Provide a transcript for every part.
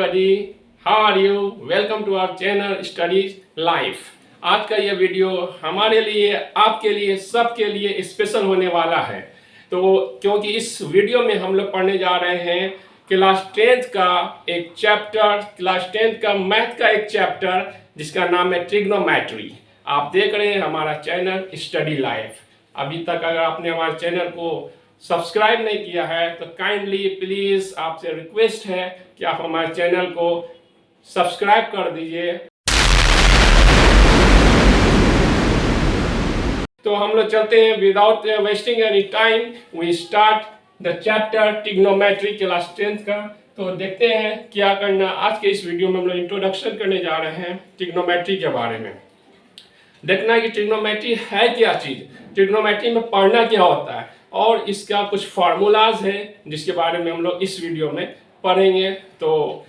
everybody, how are you? Welcome to our channel Study Life। आज का ये video हमारे लिए, आपके लिए, सबके लिए स्पेशल होने वाला है। तो क्योंकि इस वीडियो में हम लोग पढ़ने जा रहे हैं क्लास 10th का एक चैप्टर, क्लास 10th का मैथ का एक चैप्टर जिसका नाम है ट्रिग्नोमेट्री। आप देख रहे हैं हमारा चैनल स्टडी लाइफ। अभी तक अगर आपने हमारे चैनल को सब्सक्राइब नहीं किया है तो काइंडली प्लीज आपसे रिक्वेस्ट है कि आप हमारे चैनल को सब्सक्राइब कर दीजिए। तो हम लोग चलते हैं without wasting any time, we start the chapter trigonometry class 10th का। तो देखते हैं क्या करना। आज के इस वीडियो में हम लोग इंट्रोडक्शन करने जा रहे हैं ट्रिग्नोमेट्री के बारे में। देखना है कि ट्रिग्नोमेट्री है क्या चीज, ट्रिग्नोमेट्री में पढ़ना क्या होता है और इसका कुछ फार्मूलाज है जिसके बारे में हम लोग इस वीडियो में पढ़ेंगे। तो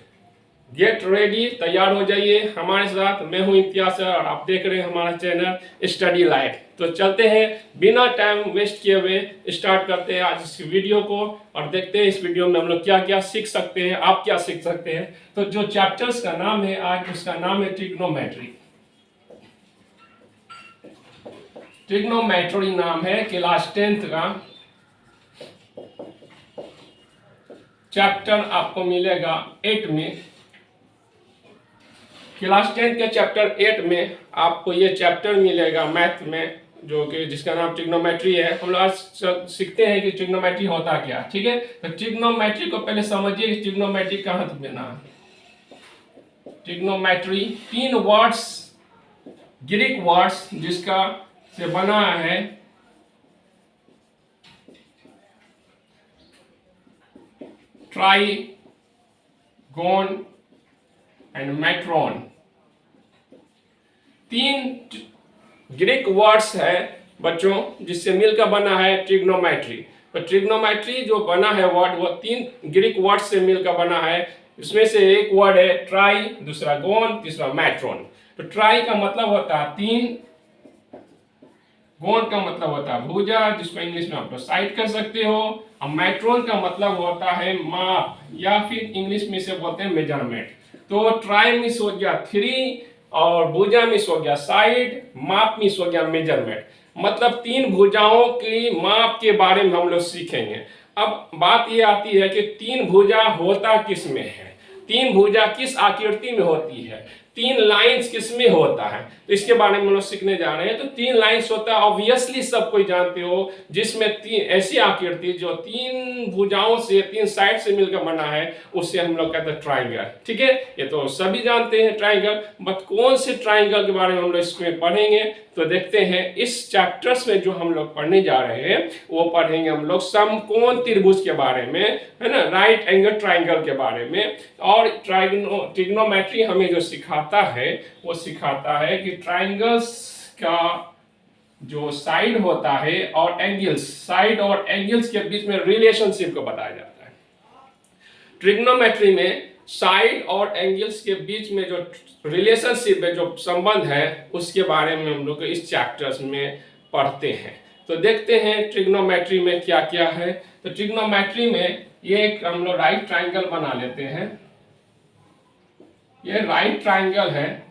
गेट रेडी, तैयार हो जाइए हमारे साथ। मैं हूं इम्तियाज और आप देख रहे हैं हमारा चैनल स्टडी लाइफ। तो चलते हैं, बिना टाइम वेस्ट किए हुए स्टार्ट करते हैं आज इस वीडियो को और देखते हैं इस वीडियो में हम लोग क्या क्या सीख सकते हैं, आप क्या सीख सकते हैं। तो जो चैप्टर्स का नाम है आज, उसका नाम है ट्रिग्नोमेट्री। ट्रिग्नोमेट्री नाम है क्लास 10th का चैप्टर, आपको मिलेगा 8 में। क्लास 10th के चैप्टर 8 में आपको ये चैप्टर मिलेगा मैथ में, जो कि जिसका नाम ट्रिग्नोमेट्री है। हम लोग आज सीखते हैं कि ट्रिग्नोमेट्री होता क्या, ठीक है। तो ट्रिग्नोमेट्री को पहले समझिए, ट्रिग्नोमेट्री कहाँ से बना है। ट्रिग्नोमेट्री 3 वर्ड्स, ग्रीक वर्ड्स जिसका से बना है। Trigon and matron, 3 Greek words है बच्चों जिससे मिलकर बना है ट्रिग्नोमेट्री। तो ट्रिग्नोमेट्री जो बना है वर्ड, वो 3 ग्रीक वर्ड से मिलकर बना है। इसमें से एक वर्ड है ट्राई, दूसरा गोन, तीसरा मैट्रोन। तो ट्राई का मतलब होता है 3, गोन का मतलब होता है भुजा, जिसको इंग्लिश में आप लोग साइड कर सकते हो। और मैट्रोन का मतलब होता है माप, या फिर इंग्लिश में से बोलते हैं मेजरमेंट। तो ट्राई मिस हो गया 3 और भुजा मिस हो गया साइड, माप मिस हो गया मेजरमेंट। मतलब 3 भुजाओं की माप के बारे में हम लोग सीखेंगे। अब बात ये आती है कि 3 भुजा होता किस में है, 3 भुजा किस आकृति में होती है, 3 लाइंस किस में होता है, तो इसके बारे में हम लोग सीखने जा रहे हैं। तो 3 लाइंस होता है, ऑब्वियसली सब कोई जानते हो, जिसमें 3 ऐसी आकृति जो 3 भुजाओं से, 3 साइड से मिलकर बना है, उससे हम लोग कहते हैं ट्राइंगल, ठीक है। ये तो सभी जानते हैं ट्राइंगल, बट कौन से ट्राइंगल के बारे में हम लोग इसमें पढ़ेंगे। तो देखते हैं इस चैप्टर्स में जो हम लोग पढ़ने जा रहे हैं वो पढ़ेंगे हम लोग समकोण त्रिभुज के बारे में, है ना, राइट एंगल ट्राइंगल के बारे में। और ट्रिग्नोमेट्री हमें जो सिखाता है वो सिखाता है कि ट्राइंगल्स का जो साइड होता है और एंगल्स, साइड और एंगल्स के बीच में रिलेशनशिप को बताया जाता है। ट्रिग्नोमेट्री में साइड और एंगल्स के बीच में जो रिलेशनशिप है, जो संबंध है, उसके बारे में हम लोग इस चैप्टर्स में पढ़ते हैं। तो देखते हैं ट्रिग्नोमेट्री में क्या क्या है। तो ट्रिग्नोमेट्री में ये एक हम लोग राइट ट्राइंगल बना लेते हैं। ये राइट ट्राइंगल है।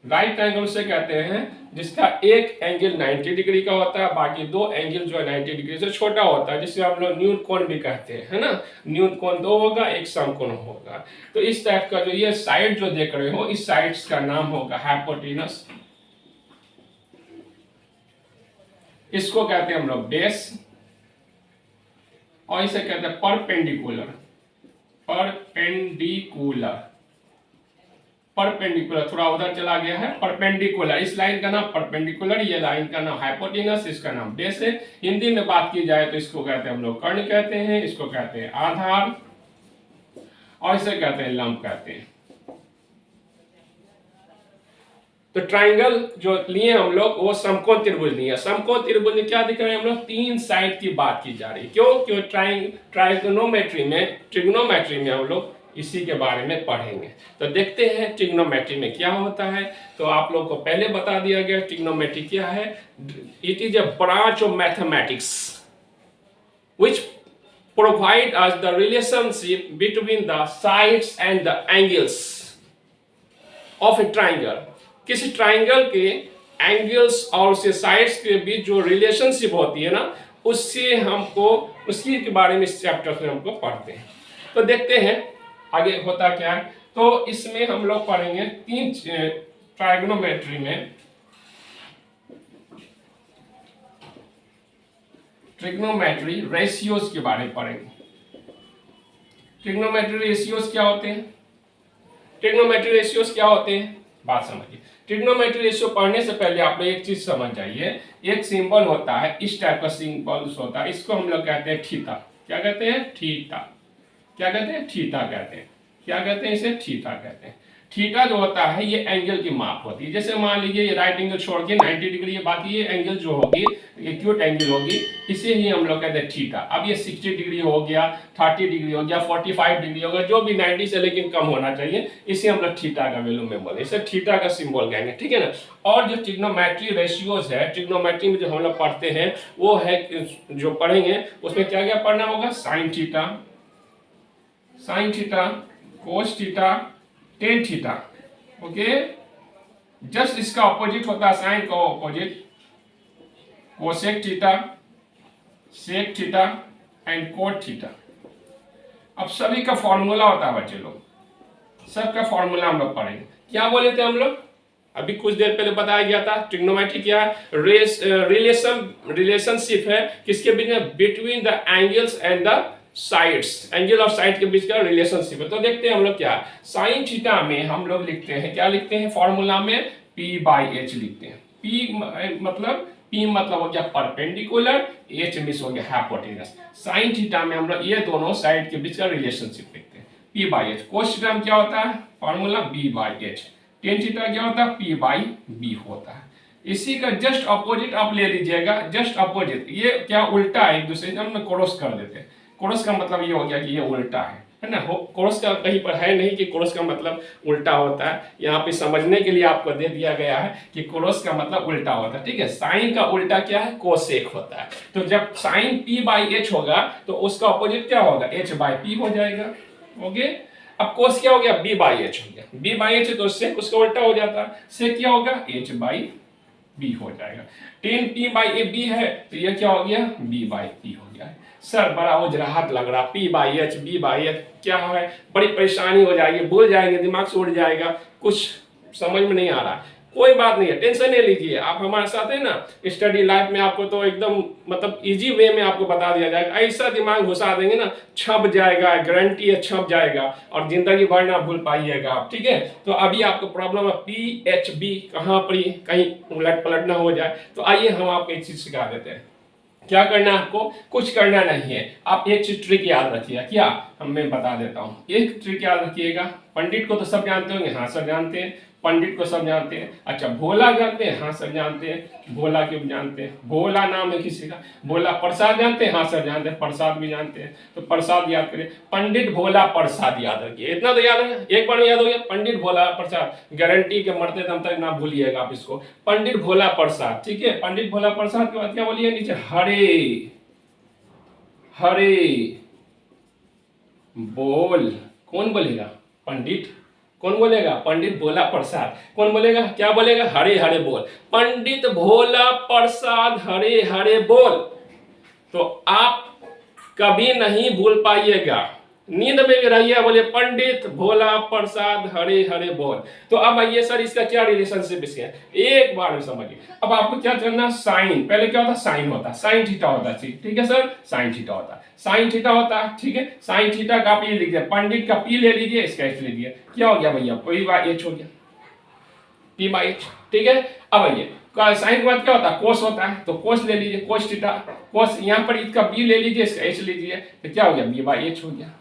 राइट ट्राइंगल से कहते हैं जिसका एक एंगल 90 डिग्री का होता है, बाकी 2 एंगल जो है 90 डिग्री से छोटा होता है, जिसे हम लोग न्यून कोण भी कहते हैं, है ना। न्यून कोण 2 होगा, एक समकोण होगा। तो इस टाइप का जो ये साइड जो देख रहे हो, इस साइड का नाम होगा हाइपोटेनस। इसको कहते हैं हम लोग बेस, और इसे कहते हैं परपेंडिकुलर। परपेंडिकुलर, परपेंडिकुलर थोड़ा उधर चला गया है। परपेंडिकुलर, इस लाइन का नाम परपेंडिकुलर, ये लाइन का नाम हाइपोटेनस, इसका नाम बेस है। हिंदी में बात की जाए तो इसको कहते हैं हम लोग कर्ण कहते हैं, इसको कहते हैं आधार, और इसे कहते हैं लंब कहते हैं। तो ट्राइंगल जो लिए हम लोग वो समकोण त्रिभुज लिए। समकोण त्रिभुज में क्या दिख रहा है, हम लोग 3 साइड की बात की जा रही है। क्यों ट्राइगोनोमेट्री में, ट्रिग्नोमेट्री में हम लोग इसी के बारे में पढ़ेंगे। तो देखते हैं ट्रिग्नोमेट्री में क्या होता है। तो आप लोग को पहले बता दिया गया ट्रिग्नोमेट्री क्या है। It is a branch of mathematics which provide us the relationship between the sides and the angles of a triangle. किसी ट्राइंगल के एंगल्स और उसके साइड्स के बीच जो रिलेशनशिप होती है ना, उससे हमको उसकी के बारे में इस चैप्टर में हमको पढ़ते हैं। तो देखते हैं आगे होता क्या है। तो इसमें हम लोग पढ़ेंगे तीन ट्राइगोनोमेट्री में ट्रिग्नोमेट्री रेशियोज के बारे में पढ़ेंगे। ट्रिग्नोमेट्री रेशियोज क्या होते हैं? ट्रिग्नोमेट्री रेशियोज क्या होते हैं, बात समझिए। ट्रिग्नोमेट्री रेशियो पढ़ने से पहले आप लोग एक चीज समझ जाइए। एक सिंबल होता है, इस टाइप का सिंबल होता है, इसको हम लोग कहते हैं थीटा। क्या कहते हैं? थीटा। क्या कहते हैं? थीटा कहते हैं। क्या कहते हैं? इसे थीटा कहते हैं। थीटा जो होता है ये एंगल की माप होती है। जैसे मान लीजिए ये राइट एंगल छोड़ के 90 डिग्री है, बाकी ये एंगल जो होगी एक्यूट एंगल होगी, इसे ही हम लोग कहते हैं थीटा। अब ये 60 डिग्री हो गया, 30 डिग्री हो गया, 45 डिग्री हो गया, जो भी 90 से लेकिन कम होना चाहिए, इसे हम लोग थीटा का वैल्यू में बोलेंगे, इसे थीटा का सिंबल कहेंगे, ठीक है ना। और जो ट्रिग्नोमेट्री रेशियोज है, ट्रिग्नोमेट्री में जो हम लोग पढ़ते हैं वो है, जो पढ़ेंगे उसमें क्या क्या पढ़ना होगा? Sine theta, sine theta, cos theta, tan theta. Okay, just इसका ऑपोजिट होता है साइन का opposite, cosec theta, sec theta and cot theta. अब सभी का फॉर्मूला होता है बच्चे लोग, सबका फॉर्मूला हम लोग पढ़ेंगे। क्या बोले थे हम लोग? अभी कुछ देर पहले बताया गया था ट्रिग्नोमेट्री क्या है? रिलेशनशिप है किसके बीच में? Between the angles and the sides, angle और साइड के बीच का रिलेशनशिप है। तो देखते हैं हम लोग क्या साइन थीटा में हम लोग लिखते हैं, क्या लिखते हैं फॉर्मूला में? P/H लिखते हैं। P मतलब हो गया परपेंडिकुलर, H मिस हो गया हाइपोटेनस। साइन थीटा में हम लोग ये दोनों साइड के बीच का रिलेशनशिप लिखते हैं P/H। कोस थीटा में क्या होता है फॉर्मूला? B/H। टेन थीटा क्या होता है? P/B होता है। इसी का जस्ट अपोजिट आप ले लीजिएगा, जस्ट अपोजिट। ये क्या उल्टा है एक दूसरे से, हम क्रॉस कर देते हैं। क्रॉस का मतलब ये हो गया कि ये उल्टा है ना। क्रॉस का कहीं पर है नहीं कि क्रॉस का मतलब उल्टा होता है, यहाँ पे समझने के लिए आपको दे दिया गया है कि क्रॉस का मतलब उल्टा होता है, ठीक है। साइन का उल्टा क्या है? कोसेक होता है। तो जब साइन P/H होगा तो उसका अपोजिट क्या होगा? H/P हो जाएगा। ओके, अब कोस क्या हो गया? B/H हो गया। B/H है तो सेक उसका उल्टा हो जाता है, सेक क्या होगा? H/B हो जाएगा। टेन P/B है तो ये क्या हो गया? B/P हो गया। सर बड़ा वजराहट लग रहा, P/H B/H क्या है, बड़ी परेशानी हो जाएगी, भूल जाएंगे, दिमाग से उड़ जाएगा, कुछ समझ में नहीं आ रहा। कोई बात नहीं है, टेंशन नहीं लीजिए, आप हमारे साथ है ना। स्टडी लाइफ में आपको तो एकदम मतलब इजी वे में आपको बता दिया जाएगा। ऐसा दिमाग घुसा देंगे ना, छप जाएगा, गारंटी है छप जाएगा, और जिंदगी भर ना भूल पाइएगा आप, ठीक है। तो अभी आपको प्रॉब्लम है PHB कहाँ पर कहीं उलट पलट ना हो जाए। तो आइए हम आपको एक चीज सिखा देते हैं। क्या करना है आपको? कुछ करना नहीं है, आप एक चीज ट्रिक याद रखिएगा। क्या? मैं बता देता हूँ, एक ट्रिक याद रखिएगा। पंडित को तो सब जानते होंगे, हाँ सर जानते हैं। पंडित को सब जानते हैं। अच्छा, भोला जानते हैं? हाँ सर जानते हैं। भोला क्यों जानते हैं? भोला नाम है किसी का। भोला प्रसाद जानते हैं? हाँ सर जानते हैं। प्रसाद भी जानते हैं, तो प्रसाद याद करिए। पंडित भोला प्रसाद याद रखिए, इतना तो याद है, एक बार याद हो गया। पंडित भोला प्रसाद, गारंटी के मरते दम तक ना भूलिएगा आप इसको। पंडित भोला प्रसाद, ठीक है। पंडित भोला प्रसाद के बाद क्या बोलिए नीचे? हरे हरे बोल। कौन बोलेगा? पंडित। कौन बोलेगा? पंडित भोला प्रसाद। कौन बोलेगा? क्या बोलेगा? हरे हरे बोल। पंडित भोला प्रसाद हरे हरे बोल। तो आप कभी नहीं भूल पाइएगा, नींद में भी रहिए, बोले पंडित भोला प्रसाद हरे हरे बोल। तो अब आइए सर इसका क्या रिलेशनशिप इसके, एक बार में समझिए। अब आपको क्या करना? साइन, पहले क्या होता? साइन होता, साइन थीटा होता है, ठीक है सर। साइन थीटा होता है, साइन थीटा होता है, ठीक है। साइन थीटा का आप ये लिख दिया, पंडित का P ले लीजिए, इसका H ले लीजिए। क्या हो गया भैया? P/H हो गया, P/H, ठीक है। अब आइए साइन के बाद क्या होता है? कोस होता है, तो कोस ले लीजिए, कोस थीटा। कोस यहाँ पर इसका B ले लीजिए, इसका H लीजिए, तो क्या हो गया? B/H हो गया।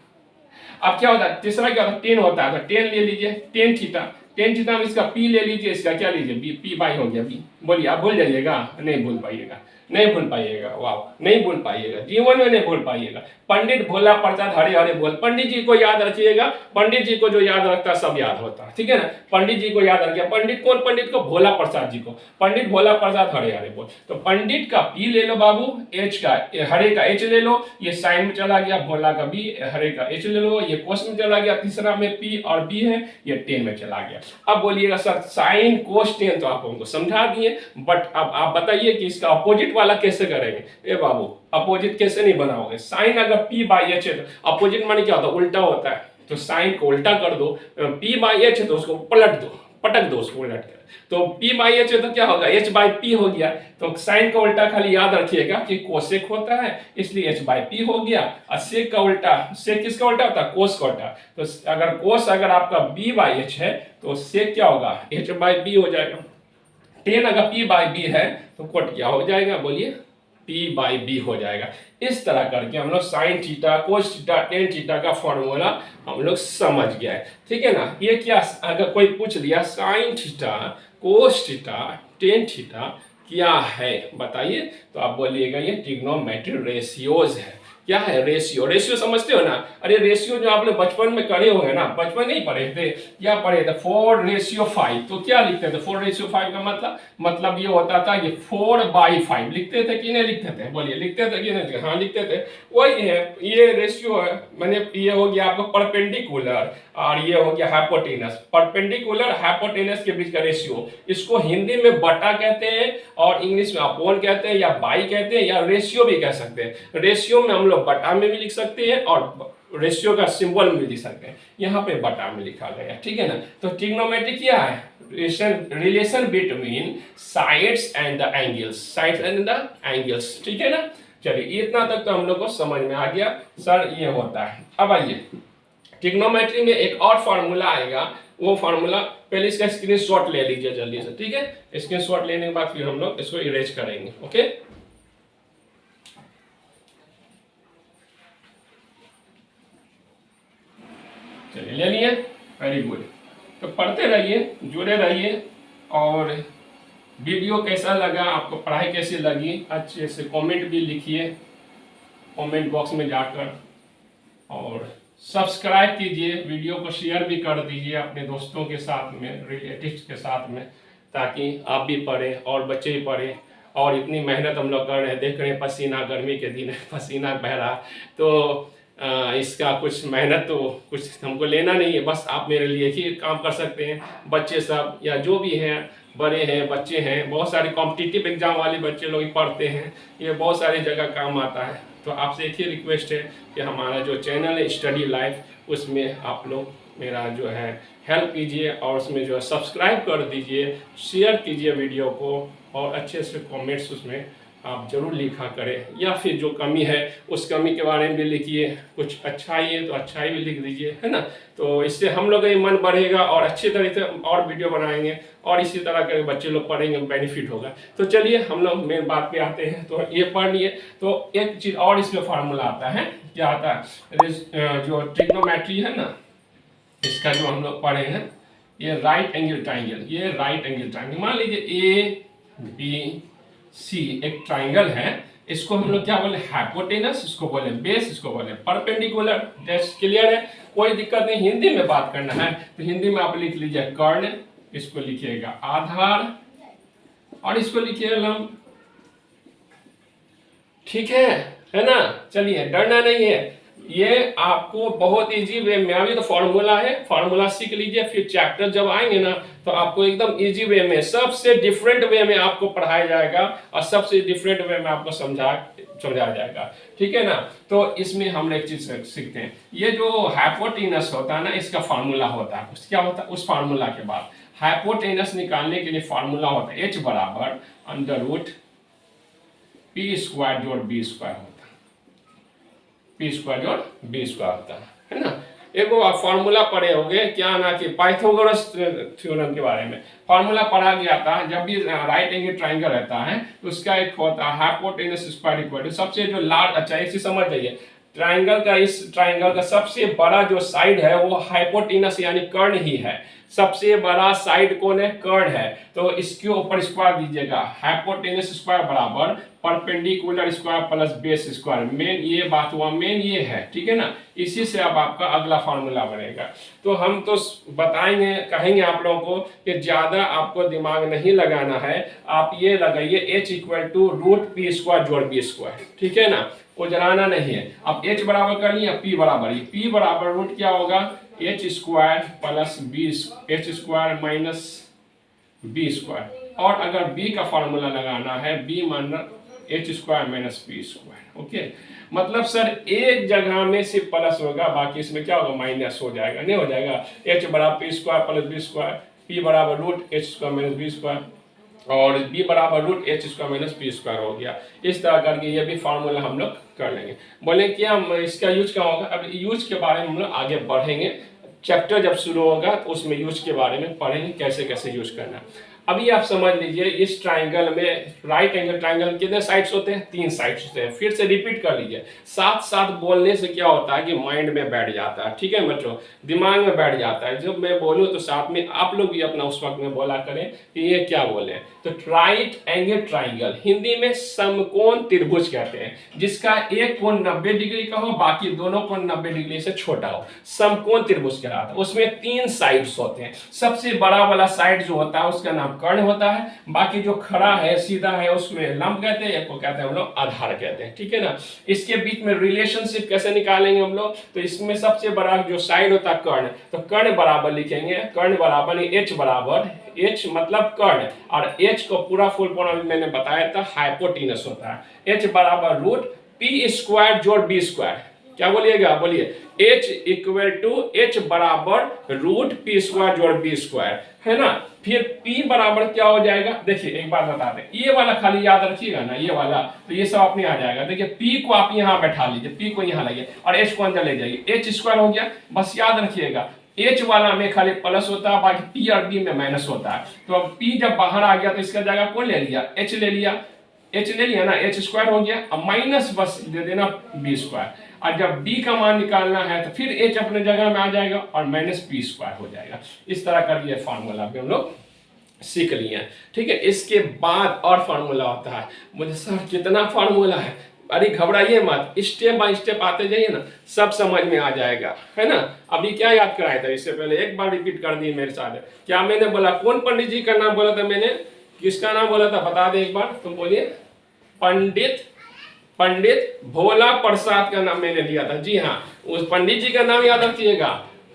अब क्या होता है? तीसरा क्या होता है? टेन होता है, तो टेन ले लीजिए, टेन थीटा। टेन थीटा में इसका पी ले लीजिए, इसका क्या लीजिए, बी, पी बाई हो गया बी। बोलिए, आप भूल जाइएगा, नहीं भूल पाइएगा, नहीं भूल पाइएगा, वाह, नहीं भूल पाइएगा, जीवन में नहीं भूल पाइएगा। पंडित भोला प्रसाद हरे हरे बोल, पंडित जी को याद रखिएगा, पंडित जी को जो याद रखता है सब याद होता है, ठीक है ना। पंडित जी को याद रखिए, पंडित कौन, पंडित को भोला प्रसाद जी को, पंडित भोला प्रसाद हरे हरे बोल। तो पंडित का पी ले लो बाबू, एच का, हरे का एच ले लो, ये साइन में चला गया, भोला का बी, हरे का एच ले लो, ये कोस में चला गया, तीसरा में पी और बी है, ये टेन में चला गया। अब बोलिएगा सर साइन कोस टेन तो आप हमको समझा दिए, बट अब आप बताइए कि इसका अपोजिट वाला कैसे करेंगे। ए बाबू, अपोजिट कैसे नहीं बनाओगे, साइन अगर पी बाई एच है तो अपोजिट माने क्या होता है, उल्टा होता है, तो साइन को उल्टा कर दो, पी बाई एच है तो उसको पलट दो, पटक दो उसको उलट कर, तो पी बाई एच है तो क्या होगा, एच बाई पी हो गया। तो साइन का उल्टा खाली याद रखिएगा कि कोसेक होता है, इसलिए एच बाई पी हो गया। और सेक का उल्टा, सेक किसका उल्टा होता है, कोस का उल्टा। तो अगर कोस अगर आपका बी बाई एच है तो सेक क्या होगा, एच बाई बी हो जाएगा। टेन अगर पी बाई बी है तो कोट क्या हो जाएगा, बोलिए, पी बाई बी हो जाएगा। इस तरह करके हम लोग sign theta, cos theta, tan theta का फॉर्मूला हम लोग समझ गए, ठीक है ना। ये क्या, अगर कोई पूछ लिया sign theta, cos theta, tan theta क्या है बताइए, तो आप बोलिएगा ये ट्रिग्नोमेट्रिक रेशियोज है। क्या है, रेशियो। रेशियो समझते हो ना, अरे रेशियो जो आपने बचपन में करे होंगे ना, बचपन नहीं पढ़े थे, क्या पढ़े थे, 4:5। तो क्या लिखते थे 4:5 का मतलब ये होता था कि 4/5 लिखते थे कि नहीं लिखते थे, बोलिए लिखते थे कि नहीं, हाँ लिखते थे। वही है, ये रेशियो है, मैंने ये हो गया आपको परपेंडिकुलर और ये हो गया हाइपोटेनस। परपेंडिकुलर हाइपोटेनस के बीच का रेशियो, इसको हिंदी में बटा कहते हैं और इंग्लिश में अपोन कहते हैं या बाई कहते हैं या रेशियो भी कह सकते हैं। रेशियो में हम लोग बटा में भी लिख सकते हैं और रेशियो का सिंबल में भी लिख सकते हैं, यहाँ पे बटा में लिखा गया, ठीक है ना। तो ट्रिग्नोमेट्री क्या है, relation between sides and the angles, sides and the angles, ठीक है ना। चलिए इतना तक तो हम लोग को समझ में आ गया, सर ये होता है। अब आइए ट्रिग्नोमेट्री में एक और फार्मूला आएगा, वो फार्मूला पहले इसका स्क्रीनशॉट ले लीजिए जल्दी से, ठीक है। स्क्रीनशॉट लेने के बाद फिर हम लोग इसको इरेज करेंगे, ओके। चलिए ले लिए, वेरी गुड। तो पढ़ते रहिए, जुड़े रहिए, और वीडियो कैसा लगा आपको, पढ़ाई कैसी लगी, अच्छे से कमेंट भी लिखिए कमेंट बॉक्स में जाकर, और सब्सक्राइब कीजिए, वीडियो को शेयर भी कर दीजिए अपने दोस्तों के साथ में, रिलेटिव्स के साथ में, ताकि आप भी पढ़ें और बच्चे भी पढ़ें। और इतनी मेहनत हम लोग कर रहे हैं, देख रहे हैं पसीना, गर्मी के दिन पसीना बह रहा, तो इसका कुछ मेहनत तो कुछ हमको लेना नहीं है, बस आप मेरे लिए ही काम कर सकते हैं। बच्चे सब या जो भी हैं, बड़े हैं, बच्चे हैं, बहुत सारे कॉम्पिटिटिव एग्जाम वाले बच्चे लोग पढ़ते हैं, ये बहुत सारी जगह काम आता है। तो आपसे एक ही रिक्वेस्ट है कि हमारा जो चैनल है स्टडी लाइफ, उसमें आप लोग मेरा जो है हेल्प कीजिए और उसमें जो है सब्सक्राइब कर दीजिए, शेयर कीजिए वीडियो को, और अच्छे से कमेंट्स उसमें आप जरूर लिखा करें, या फिर जो कमी है उस कमी के बारे में भी लिखिए, कुछ अच्छाई है तो अच्छाई भी लिख दीजिए, है ना। तो इससे हम लोग का ही मन बढ़ेगा और अच्छी तरह से और वीडियो बनाएंगे और इसी तरह के बच्चे लोग पढ़ेंगे, बेनिफिट होगा। तो चलिए हम लोग मेन बात पे आते हैं। तो ये पढ़ लिए, तो एक चीज़ और इसमें फार्मूला आता है, क्या आता है, जो ट्रिग्नोमेट्री है ना, इसका जो हम लोग पढ़े हैं, ये राइट एंगल ट्राइंगल, ये राइट एंगल ट्राइंगल, मान लीजिए ABC एक ट्राइंगल है, इसको हम लोग क्या बोले, हाइपोटेनस, इसको बोले बेस, इसको बोले परपेंडिकुलर। टेस्ट क्लियर है, कोई दिक्कत नहीं। हिंदी में बात करना है तो हिंदी में आप लिख लीजिए कर्ण, इसको लिखिएगा आधार और इसको लिखिए लंब, ठीक है ना। चलिए डरना नहीं है, ये आपको बहुत इजी वे में, अभी तो फॉर्मूला है, फॉर्मूला सीख लीजिए, फिर चैप्टर जब आएंगे ना तो आपको एकदम इजी वे में, सबसे डिफरेंट वे में आपको पढ़ाया जाएगा और सबसे डिफरेंट वे में आपको समझाया जाएगा, ठीक है ना। तो इसमें हम एक चीज सीखते हैं, ये जो हाइपोटेनस होता है ना, इसका फार्मूला होता है, क्या होता है, उस फार्मूला के बाद हाइपोटेनस निकालने के लिए फार्मूला होता है H बराबर √P² जोड़ B² होता है, P² जोड़ B² होता है ना। एक वो आप फार्मूला पढ़े होंगे, क्या ना कि पाइथागोरस थ्योरम के बारे में फार्मूला पढ़ा गया था। जब भी राइट एंगल ट्राइंगल रहता है तो उसका एक होता है हाइपोटेनस स्क्वायर इक्वल टू सबसे जो लार्ज, अच्छा एक चीज समझ जाइए, ट्राइंगल का, इस ट्राइंगल का सबसे बड़ा जो साइड है वो हाइपोटेनस यानी कर्ण ही है, सबसे बड़ा साइड कौन है? कर्ण है। तो इसके ऊपर स्क्वायर दीजिएगा, हाइपोटेनस स्क्वायर बराबर perpendicular square plus base square. Main ये बात हुआ, मेन ये है, ठीक है ना। इसी से अब आपका अगला फार्मूला बनेगा। तो हम तो बताएंगे, कहेंगे आप लोगों को कि ज्यादा आपको दिमाग नहीं लगाना है, आप ये लगाइए h equal to root p square जोड़ बी स्क्वायर, ठीक है ना, को जलाना नहीं है। अब h बराबर कर लिया, p बराबर, ये p बराबर रूट क्या होगा? h square plus b, h square minus b square. और अगर b का फॉर्मूला लगाना है, b मानना h square minus p square. Okay, मतलब सर एक जगह में सिर्फ प्लस होगा, बाकी इसमें क्या होगा? माइनस हो जाएगा, नहीं हो जाएगा? h बराबर p square plus b square, p बराबर root h square minus b square, और b बराबर root h square minus p square हो गया। इस तरह करके ये भी फार्मूला हम लोग कर लेंगे। बोले क्या इसका यूज क्या होगा? अब यूज के बारे में हम लोग आगे बढ़ेंगे, चैप्टर जब शुरू होगा तो उसमें यूज के बारे में पढ़ेंगे, कैसे कैसे यूज करना। अभी आप समझ लीजिए, इस ट्राइंगल में, राइट एंगल ट्राइंगल कितने साइड्स होते हैं? 3 साइड्स होते हैं। फिर से रिपीट कर लीजिए, साथ साथ बोलने से क्या होता है कि माइंड में बैठ जाता है, ठीक है बच्चों, दिमाग में बैठ जाता है। जब मैं बोलूँ तो साथ में आप लोग भी अपना उस वक्त में बोला करें कि ये क्या बोले। तो राइट एंगल ट्राइंगल हिंदी में समकोण त्रिभुज कहते हैं, जिसका एक कोण 90 डिग्री का हो, बाकी दोनों कोण 90 डिग्री से छोटा हो, समकोण त्रिभुज कहलाता है। उसमें 3 साइड्स होते हैं। सबसे बड़ा वाला साइड जो होता है उसका नाम कर्ण होता है, बाकी जो खड़ा है सीधा है उसमें लंब कहते हैं, एक को कहते हैं हम लोग आधार कहते हैं, ठीक है ना। इसके बीच में रिलेशनशिप कैसे निकालेंगे हम लोग? तो इसमें सबसे बड़ा जो साइड होता है कर्ण, तो कर्ण बराबर लिखेंगे, कर्ण बराबर एच बराबर, एच मतलब कर्ण, और एच को पूरा फुल फॉर्म मैंने बताया था, हाइपोटेनस होता है। एच बराबर रूट पी स्क्वायर जोड़ बी स्क्वायर। क्या बोलिएगा? बोलिए, h इक्वल टू h बराबर रूट पी स्क्वायर जोड़ बी स्क्वायर, है ना। फिर p बराबर क्या हो जाएगा? देखिए एक बात बता दें, ये वाला खाली याद रखिएगा ना, ये वाला, तो ये सब अपने आ जाएगा। देखिए p को आप यहाँ बैठा लीजिए, p को यहाँ लाइए और h को अंदर ले जाइए, h स्क्वायर हो गया। बस याद रखिएगा, h वाला में खाली प्लस होता है, बाकी p और b में माइनस होता है। तो अब p जब बाहर आ गया तो इसका जगह कौन ले लिया? h ले लिया, h ले लिया ना, h स्क्वायर हो गया। अब माइनस बस दे देना b स्क्वायर, और जब b का मान निकालना है तो फिर h अपने जगह में आ जाएगा और माइनस पी स्क्वायर हो जाएगा। इस तरह कर ये फार्मूला भी हम लोग सीख लिए हैं, ठीक है। इसके बाद और फार्मूला होता है। मुझे सर कितना फार्मूला है? अरे घबराइए मत, स्टेप बाय स्टेप आते जाइए ना, सब समझ में आ जाएगा, है ना। अभी क्या याद कराया था? इससे पहले एक बार रिपीट कर दिए मेरे साथ। क्या मैंने बोला? कौन पंडित जी का नाम बोला था मैंने? किसका नाम बोला था? बता दे एक बार, तुम बोलिए। पंडित भोला प्रसाद का नाम मैंने लिया था। जी हाँ, उस पंडित जी का नाम याद रखिएगा,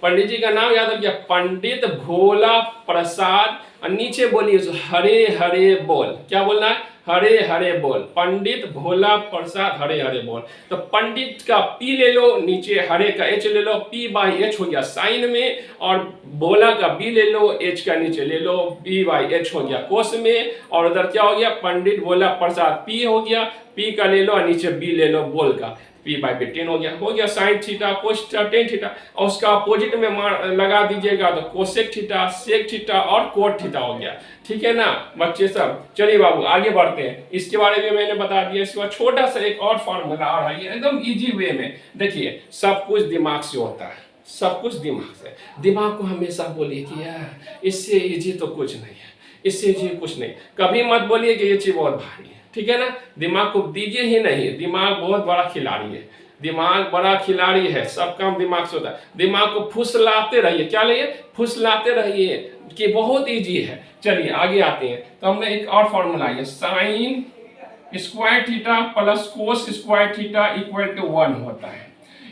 पंडित जी का नाम याद रखिए, पंडित भोला प्रसाद। और नीचे बोलिए हरे हरे बोल। क्या बोलना है? हरे हरे बोल। पंडित भोला प्रसाद हरे हरे बोल। तो पंडित का पी ले लो, नीचे हरे का एच ले लो, पी बाई एच हो गया साइन में, और भोला का बी ले लो, एच का नीचे ले लो, बी बाई एच हो गया कोस में, और उधर क्या हो गया? पंडित भोला प्रसाद पी हो गया, पी का ले लो और नीचे बी ले लो बोल का, पी बाई बी 10 हो गया sign theta cos theta tan theta, और उसका अपोजिट में लगा दीजिएगा तो कोसेक थीटा सेक थीटा और कोट थीटा हो गया, ठीक है ना बच्चे सब। चलिए बाबू आगे बढ़ते हैं, इसके बारे में मैंने बता दिया। इसके बाद छोटा सा एक और फॉर्मूला आ रहा है एकदम इजी वे में। देखिए सब कुछ दिमाग से होता है, सब कुछ दिमाग से। दिमाग को हमेशा बोलिए कि यार इससे इजी तो कुछ नहीं है, इससे इजी कुछ नहीं, कभी मत बोलिए कि ये चीज बहुत भारी है, ठीक है ना। दिमाग को दीजिए ही नहीं, दिमाग बहुत बड़ा खिलाड़ी है, दिमाग बड़ा खिलाड़ी है, सब काम दिमाग से होता है। दिमाग को फुसलाते रहिए, क्या रहिए? फुसलाते रहिए कि बहुत इजी है। चलिए आगे आते हैं। तो हमने एक और फॉर्मूला है, sine square theta plus cos square theta equal to 1 होता है।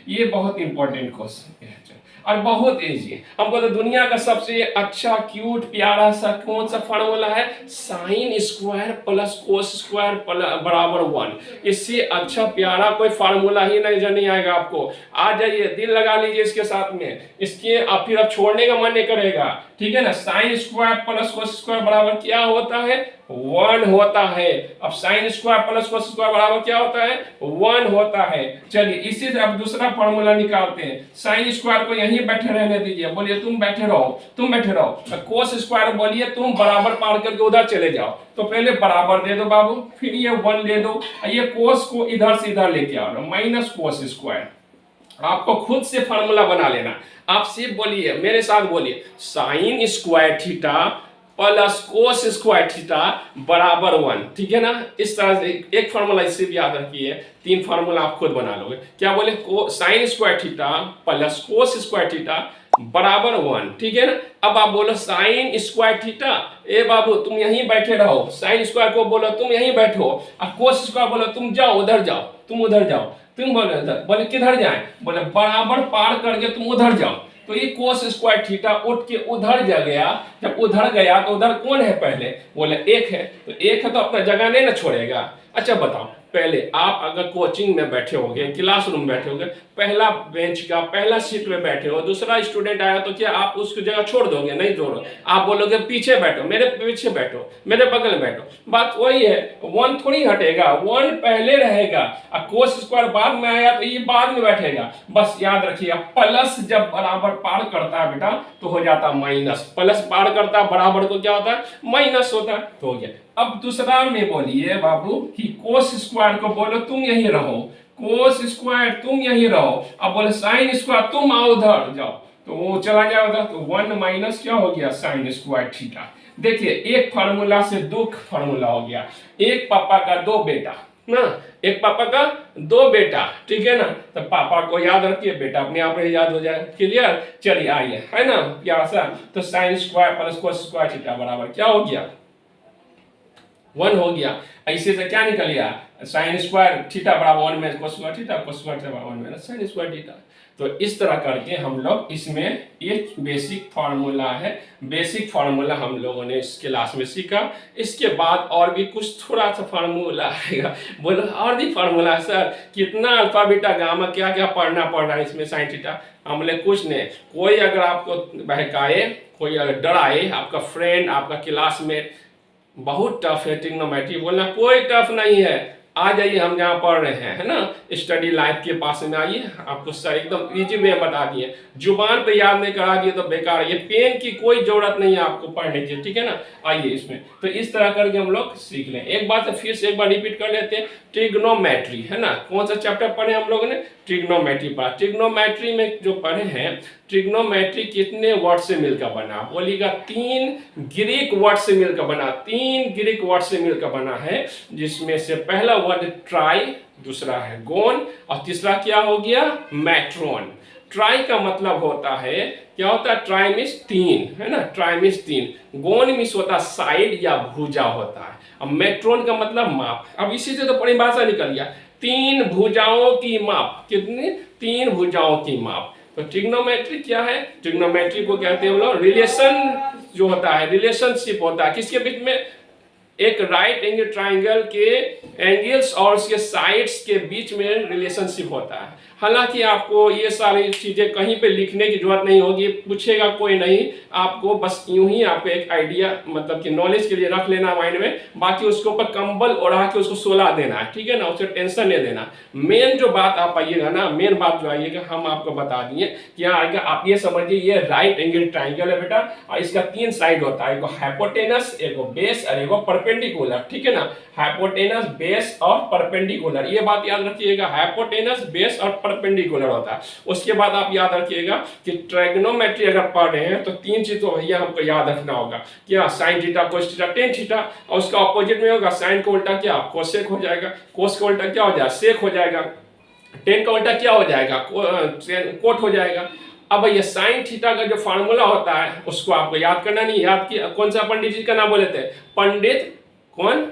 ये बहुत इंपॉर्टेंट क्वेश्चन है और बहुत इजी है। हमको तो दुनिया का सबसे अच्छा क्यूट प्यारा सा कौन सा फार्मूला है? Sine square plus cos square बराबर 1। इससे अच्छा प्यारा कोई फार्मूला ही नहीं आएगा आपको। आ जाइए, दिल लगा लीजिए इसके साथ में, इसके आप फिर अब छोड़ने का मन नहीं करेगा, ठीक है ना। Sine square plus cos square बराबर क्या होता है? 1 होता है। अब sine square plus cos square बराबर क्या होता है? 1 होता है। चलिए इसी से अब दूसरा फॉर्मूला निकालते हैं। साइन स्क्वायर को यहीं बैठे रहने दीजिए, बोलिए तुम बैठे रहो, तुम बैठे रहो। कोस स्क्वायर बोलिए तुम बराबर पार करके उधर चले जाओ। तो पहले बराबर दे दो बाबू, फिर ये 1 ले दो, ये कोस को इधर से इधर लेके आओ, माइनस कोस स्क्वायर आपको खुद से फार्मूला बना लेना। आप सिर्फ बोलिए, मेरे साथ बोलिए, sign square theta plus cos square theta बराबर 1। ठीक है ना। इस तरह से एक फार्मूला इससे भी याद रखिए, 3 फार्मूला आप खुद बना लोगे। क्या बोले, sign square theta plus cos square theta बराबर 1। ठीक है ना। अब आप बोलो साइन स्क्वायर थीटा, ए बाबू तुम यहीं बैठे रहो, साइन स्क्वायर को बोलो तुम यहीं बैठो, और कोस स्क्वायर बोलो तुम जाओ उधर जाओ, तुम उधर जाओ। तुम बोले उधर, बोले किधर जाए, बोले बराबर पार करके तुम उधर जाओ। तो ये कोस स्क्वायर थीटा उठ के उधर जा गया। जब उधर गया तो उधर कौन है पहले, बोले एक है, तो एक है तो अपना जगह नहीं ना छोड़ेगा। अच्छा बताओ, पहले आप अगर कोचिंग में बैठे होगे, क्लासरूम में बैठे होगे, पहला बेंच का पहला सीट में बैठे हो, दूसरा स्टूडेंट आया तो क्या आप उसकी जगह छोड़ दोगे, नहीं छोड़ो। आप बोलोगे पीछे बैठो, मेरे पीछे बैठो, मेरे बगल में बैठो। बात वही है, 1 थोड़ी हटेगा, 1 पहले रहेगा और कोस स्क्वायर बाद में आया तो ये बाद में बैठेगा। बस याद रखिएगा, प्लस जब बराबर पार करता है बेटा तो हो जाता माइनस, प्लस पार करता है बराबर को क्या होता है, माइनस होता है। तो हो गया। अब दूसरा में बोलिए बाबू कि कोस स्क्वायर को बोलो तुम यहीं रहो, कोस स्क्वायर तुम यहीं रहो। अब बोले साइन स्क्वायर तुम आओ उधर जाओ, तो वो चला जाएगा उधर, तो 1 माइनस क्या हो गया, साइन स्क्वायर थीटा। देखिए एक फार्मूला से 2 फार्मूला हो गया। एक पापा का 2 बेटा ना, एक पापा का 2 बेटा। ठीक है ना। तो पापा को याद रखिए, बेटा अपने आप में याद हो जाए। क्लियर। चलिए आइए, है ना प्यार सा। तो sine square plus cos square theta बराबर क्या हो गया, 1 हो गया। ऐसे से क्या निकल गया, साइन स्क्वायर थीटा बराबर 1 में कोस स्क्वायर थीटा, कोस स्क्वायर थीटा बराबर 1 में साइन स्क्वायर थीटा। तो इस तरह करके हम लोग इसमें ये बेसिक फार्मूला है, बेसिक फार्मूला हम लोगों ने इस क्लास में सीखा। इसके बाद और भी कुछ थोड़ा सा फार्मूला आएगा। बोलो और भी फार्मूला है सर, कितना अल्फा बीटा गामा क्या क्या पढ़ना पड़ रहा है इसमें, साइन थीटा। हमने कुछ नहीं, कोई अगर आपको बहकाए, कोई अगर डराए, आपका फ्रेंड आपका क्लासमेट, बहुत टफ है ट्रिग्नोमेट्री, बोलना कोई टफ नहीं है, आ जाइए हम जहाँ पढ़ रहे हैं, है ना, स्टडी लाइफ के पास में आइए, आपको सर एकदम इजी वे बता दिए। जुबान पे याद नहीं करा दिए तो बेकार है, ये पेन की कोई जरूरत नहीं है आपको पढ़ने की। ठीक है ना। आइए इसमें तो इस तरह करके हम लोग सीख लें। एक बात फिर से एक बार रिपीट कर लेते हैं, ट्रिग्नोमेट्री, है ना। कौन सा चैप्टर पढ़े हम लोगों ने, ट्रिग्नोमेट्री पढ़ा। ट्रिग्नोमेट्री में जो पढ़े हैं, ट्रिग्नोमेट्री कितने वर्ड से मिलकर बना, बोलिएगा 3 ग्रीक वर्ड से मिलकर बना, 3 ग्रीक वर्ड से मिलकर बना है, जिसमें से पहला वर्ड ट्राई, दूसरा है गोन, और तीसरा क्या हो गया, मैट्रोन। ट्राई का मतलब होता है, क्या होता है, ट्राई मीन्स 3, है ना, ट्राई मीन्स 3। गोन मीन्स होता है साइड या भुजा होता है। अब मैट्रोन का मतलब माप। अब इसी से तो परिभाषा निकल गया, 3 भुजाओं की माप, कितनी, 3 भुजाओं की माप। तो ट्रिग्नोमेट्री क्या है, ट्रिग्नोमेट्री को कहते हैं हम लोग रिलेशन, जो होता है रिलेशनशिप होता है किसके बीच में, एक राइट एंगल ट्राइंगल के एंगल्स और उसके साइड्स के बीच में रिलेशनशिप होता है। हालांकि आपको ये सारी चीजें कहीं पे लिखने की जरूरत नहीं होगी, पूछेगा कोई नहीं, आपको बस यूं ही आपको एक आइडिया मतलब कि नॉलेज के लिए रख लेना माइंड में, बाकी उसके ऊपर कंबल ओढ़ा के उसको सोला देना है। ठीक है ना, उसे टेंशन नहीं देना। मेन जो बात आप आइएगा ना, मेन बात जो आइएगा हम आपको बता दिए क्या आएगा, आप ये समझिए ये राइट एंगल ट्राइंगल है बेटा, और इसका 3 साइड होता है, एक हाइपोटेनस, एक बेस और एक परपेंडिकुलर। ठीक है ना, हाइपोटेनस, बेस और परपेंडिकुलर, ये बात याद रखिएगा, हाइपोटेनस, बेस और परपेंडिकुलर होता है। उसके बाद आप याद रखिएगा कि ट्रिग्नोमेट्री अगर पढ़ रहे हैं तो 3 चीज तो भैया हमको याद रखना होगा, क्या, sign theta, cos theta, tan theta, और उसका ऑपोजिट में होगा, साइन को उल्टा क्या, कोसेक हो जाएगा, कोस को उल्टा क्या हो जाएगा, सेक हो जाएगा, टेन का उल्टा क्या हो जाएगा, कोट हो जाएगा। अब ये साइन थीटा का जो फार्मूला होता है उसको आपको याद करना नहीं, याद किया, कौन सा पंडित जी का नाम बोले थे, पंडित कौन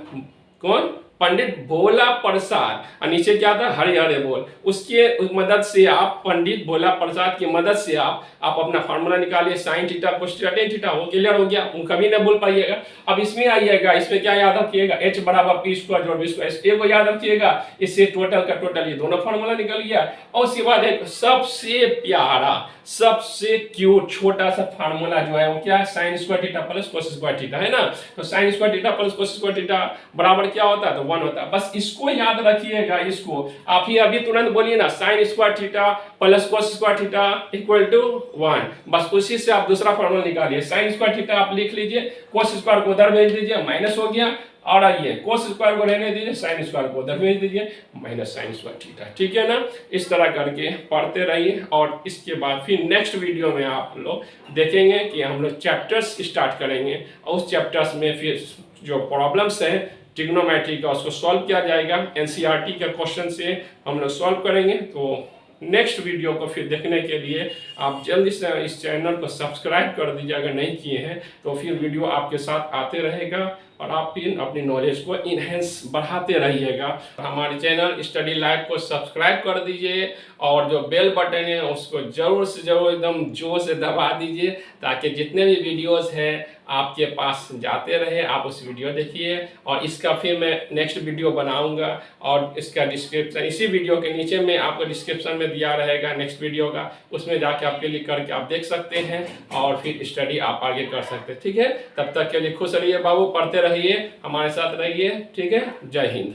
कौन, पंडित भोला प्रसाद, और नीचे क्या था, हरे हरे बोल। उसके मदद से आप, पंडित भोला प्रसाद की मदद से आप अपना फार्मूला निकालिए, sign theta cos theta tan theta, वो क्लियर हो गया, कभी ना भूल पाइएगा। अब इसमें आइएगा, इसमें क्या याद रखिएगा, h बराबर p स्क्वायर जोड़ b स्क्वायर, ए को याद रखिएगा, इससे टोटल का टोटल, ये दोनों फार्मूला निकल गया। और उसके बाद एक सबसे प्यारा, सबसे क्यूट छोटा सा फार्मूला जो है वो क्या है, sine square theta plus cos square theta, है ना। तो sign square theta plus cos square theta बराबर क्या होता है, तो 1 होता है। बस इसको याद रखिएगा, इसको आप ही अभी तुरंत बोलिए ना, sine square theta plus cos square theta equal to 1, बस उसी से आप दूसरा फार्मूला निकालिए। साइन स्क्वायर थीटा आप लिख लीजिए, कोस स्क्वायर को उधर भेज दीजिए, माइनस हो गया, और आइए कोस स्क्वायर को रहने दीजिए, साइन स्क्वायर को उधर भेज दीजिए, माइनस साइन स्क्वायर थीटा, ठीक है ना। इस तरह करके पढ़ते रहिए और इसके बाद फिर नेक्स्ट वीडियो में आप लोग देखेंगे कि हम लोग चैप्टर्स स्टार्ट करेंगे और उस चैप्टर्स में फिर जो प्रॉब्लम्स हैं ट्रिग्नोमेट्री का उसको सॉल्व किया जाएगा, एनसीईआरटी के क्वेश्चन से हम लोग सॉल्व करेंगे। तो नेक्स्ट वीडियो को फिर देखने के लिए आप जल्दी से इस चैनल को सब्सक्राइब कर दीजिए अगर नहीं किए हैं, तो फिर वीडियो आपके साथ आते रहेगा और आप फिर अपनी नॉलेज को इन्हेंस बढ़ाते रहिएगा। हमारे चैनल स्टडी लाइव को सब्सक्राइब कर दीजिए और जो बेल बटन है उसको ज़रूर से ज़रूर एकदम जोर से दबा दीजिए ताकि जितने भी वीडियोस हैं आपके पास जाते रहे, आप उस वीडियो देखिए। और इसका फिर मैं नेक्स्ट वीडियो बनाऊंगा और इसका डिस्क्रिप्शन इसी वीडियो के नीचे में आपको डिस्क्रिप्शन में दिया रहेगा नेक्स्ट वीडियो का, उसमें जाके आप क्लिक करके आप देख सकते हैं और फिर स्टडी आप आगे कर सकते हैं, ठीक है। तब तक के लिए खुश रहिए बाबू, पढ़ते रहिए, हमारे साथ रहिए, ठीक है। जय हिंद।